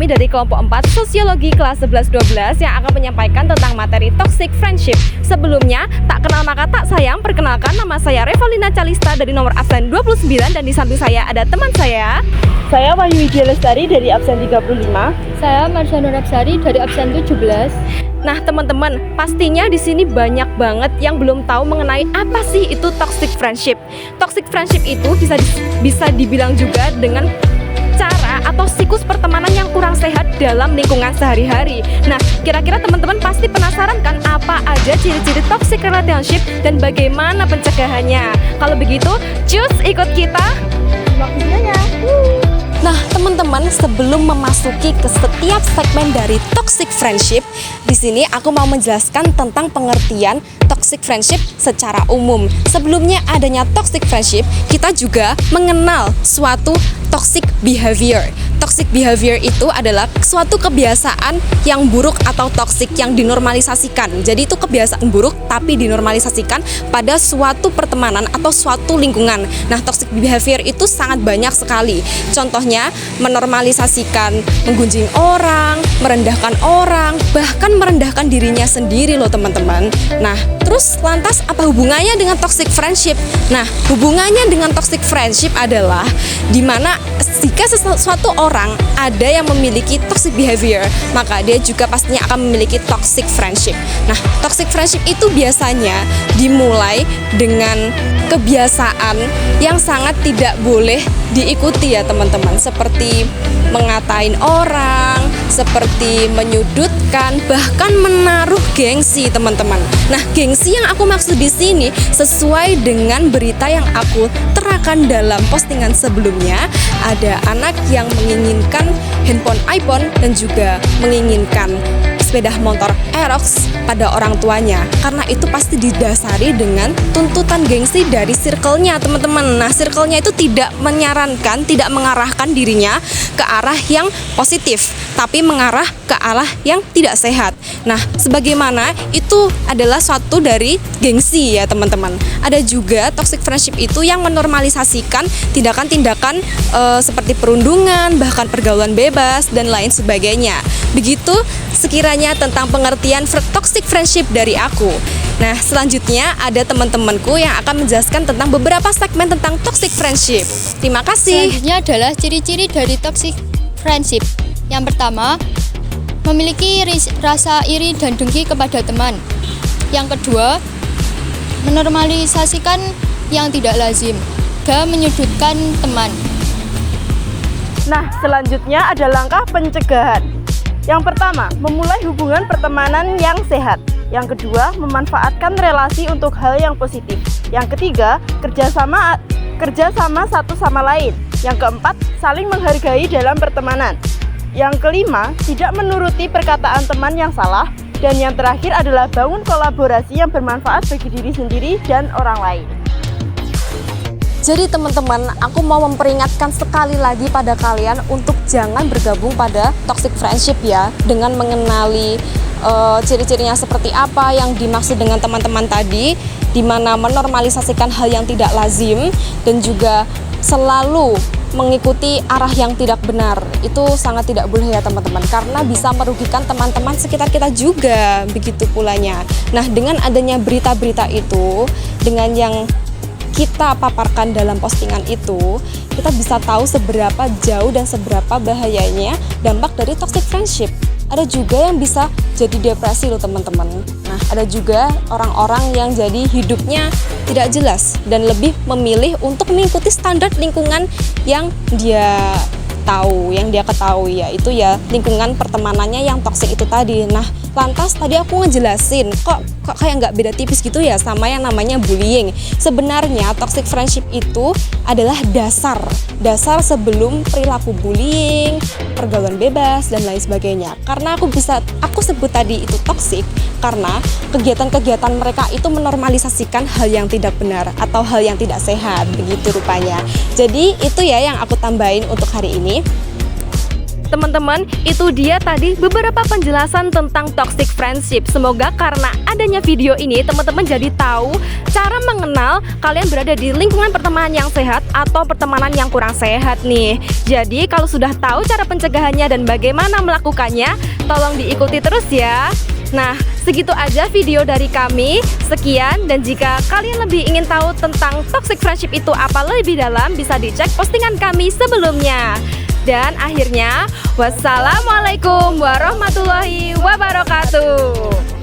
kami dari kelompok 4 Sosiologi kelas 11-12 yang akan menyampaikan tentang materi toxic friendship. Sebelumnya, tak kenal maka tak sayang, perkenalkan nama saya Revalina Calista dari nomor absen 29 dan di samping saya ada teman saya. Saya Wahyu Widya Lestari dari absen 35. Saya Marsha Nurapsari dari absen 17. Nah teman-teman, pastinya di sini banyak banget yang belum tahu mengenai apa sih itu toxic friendship. Toxic friendship itu bisa dibilang juga dengan cara atau siklus pertemanan yang kurang sehat dalam lingkungan sehari-hari. Nah, kira-kira teman-teman pasti penasaran kan apa aja ciri-ciri toxic relationship dan bagaimana pencegahannya? Kalau begitu, cus ikut kita. Waktunya ya. Nah, teman-teman, sebelum memasuki ke setiap segmen dari toxic friendship, di sini aku mau menjelaskan tentang pengertian toxic friendship secara umum. Sebelumnya adanya toxic friendship, kita juga mengenal suatu toxic behavior. Toxic behavior itu adalah suatu kebiasaan yang buruk atau toxic yang dinormalisasikan. Jadi itu kebiasaan buruk tapi dinormalisasikan pada suatu pertemanan atau suatu lingkungan. Nah, toxic behavior itu sangat banyak sekali. Contohnya menormalisasikan menggunjing orang, merendahkan orang, bahkan merendahkan dirinya sendiri loh teman-teman. Nah, terus lantas apa hubungannya dengan toxic friendship? Nah, hubungannya dengan toxic friendship adalah dimana jika sesuatu orang ada yang memiliki toxic behavior, maka dia juga pastinya akan memiliki toxic friendship. Nah, toxic friendship itu biasanya dimulai dengan kebiasaan yang sangat tidak boleh diikuti ya teman-teman, seperti mengatain orang, seperti menyudutkan, bahkan menaruh gengsi teman-teman. Nah, gengsi yang aku maksud di sini sesuai dengan berita yang aku terakan dalam postingan sebelumnya. Ada anak yang menginginkan handphone iPhone dan juga menginginkan sepeda motor Aerox pada orang tuanya, karena itu pasti didasari dengan tuntutan gengsi dari circle-nya teman-teman. Nah, circle-nya itu tidak menyarankan, tidak mengarahkan dirinya ke arah yang positif, tapi mengarah ke arah yang tidak sehat. Nah, sebagaimana itu adalah suatu dari gengsi ya teman-teman. Ada juga toxic friendship itu yang menormalisasikan tindakan-tindakan seperti perundungan, bahkan pergaulan bebas dan lain sebagainya. Begitu sekiranya tentang pengertian toxic friendship dari aku. Nah, selanjutnya ada teman-temanku yang akan menjelaskan tentang beberapa segmen tentang toxic friendship. Terima kasih. Selanjutnya adalah ciri-ciri dari toxic friendship. Yang pertama, memiliki rasa iri dan dengki kepada teman. Yang kedua, menormalisasikan yang tidak lazim dan menyudutkan teman. Nah, selanjutnya ada langkah pencegahan. Yang pertama, memulai hubungan pertemanan yang sehat. Yang kedua, memanfaatkan relasi untuk hal yang positif. Yang ketiga, kerjasama satu sama lain. Yang keempat, saling menghargai dalam pertemanan. Yang kelima, tidak menuruti perkataan teman yang salah. Dan yang terakhir adalah bangun kolaborasi yang bermanfaat bagi diri sendiri dan orang lain. Jadi teman-teman, aku mau memperingatkan sekali lagi pada kalian untuk jangan bergabung pada toxic friendship ya, dengan mengenali ciri-cirinya seperti apa yang dimaksud dengan teman-teman tadi, di mana menormalisasikan hal yang tidak lazim dan juga selalu mengikuti arah yang tidak benar. Itu sangat tidak boleh ya teman-teman, karena bisa merugikan teman-teman sekitar kita juga, begitu pulanya. Nah, dengan adanya berita-berita itu, dengan yang kita paparkan dalam postingan itu, kita bisa tahu seberapa jauh dan seberapa bahayanya dampak dari toxic friendship. Ada juga yang bisa jadi depresi loh teman-teman. Nah, ada juga orang-orang yang jadi hidupnya tidak jelas dan lebih memilih untuk mengikuti standar lingkungan yang dia tahu, yang dia ketahui, yaitu ya lingkungan pertemanannya yang toksik itu tadi. Nah, lantas tadi aku ngejelasin kok kayak nggak beda tipis gitu ya sama yang namanya bullying. Sebenarnya toxic friendship itu adalah dasar sebelum perilaku bullying, pergaulan bebas dan lain sebagainya. Karena aku sebut tadi itu toksik karena kegiatan-kegiatan mereka itu menormalisasikan hal yang tidak benar atau hal yang tidak sehat, begitu rupanya. Jadi itu ya yang aku tambahin untuk hari ini. teman-teman, itu dia tadi beberapa penjelasan tentang toxic friendship. Semoga karena adanya video ini teman-teman jadi tahu cara mengenal kalian berada di lingkungan pertemanan yang sehat atau pertemanan yang kurang sehat nih. Jadi kalau sudah tahu cara pencegahannya dan bagaimana melakukannya, tolong diikuti terus ya. Nah, segitu aja video dari kami. Sekian, dan jika kalian lebih ingin tahu tentang toxic friendship itu apa lebih dalam, bisa dicek postingan kami sebelumnya. Dan akhirnya, wassalamualaikum warahmatullahi wabarakatuh.